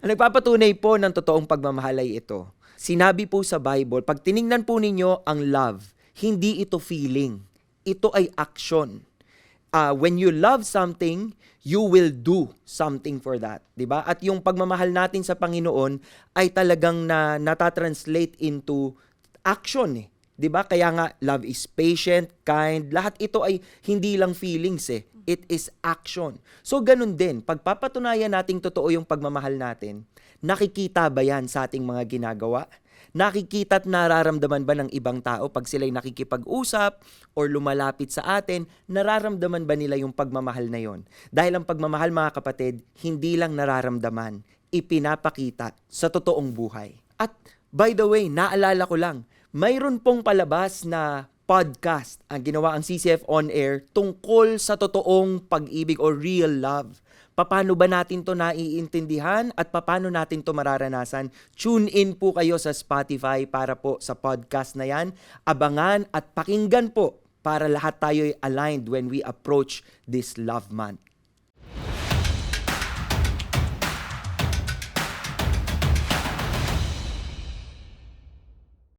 Ang nagpapatunay po ng totoong pagmamahal ay ito. Sinabi po sa Bible, pag tiningnan po ninyo ang love, hindi ito feeling. Ito ay action. When you love something, you will do something for that, 'di ba? At yung pagmamahal natin sa Panginoon ay talagang natatranslate into action, 'di ba? Kaya nga love is patient, kind, lahat ito ay hindi lang feelings It is action. So ganun din, pagpapatunayan nating totoo yung pagmamahal natin, nakikita ba 'yan sa ating mga ginagawa? Nakikita at nararamdaman ba ng ibang tao pag sila'y nakikipag-usap or lumalapit sa atin, nararamdaman ba nila yung pagmamahal na yon? Dahil ang pagmamahal, mga kapatid, hindi lang nararamdaman, ipinapakita sa totoong buhay. At by the way, naalala ko lang, mayroon pong palabas na podcast ang ginawa ang CCF On Air tungkol sa totoong pag-ibig o real love. Paano ba natin to naiintindihan at paano natin to mararanasan? Tune in po kayo sa Spotify para po sa podcast na yan. Abangan at pakinggan po para lahat tayo ay aligned when we approach this love month.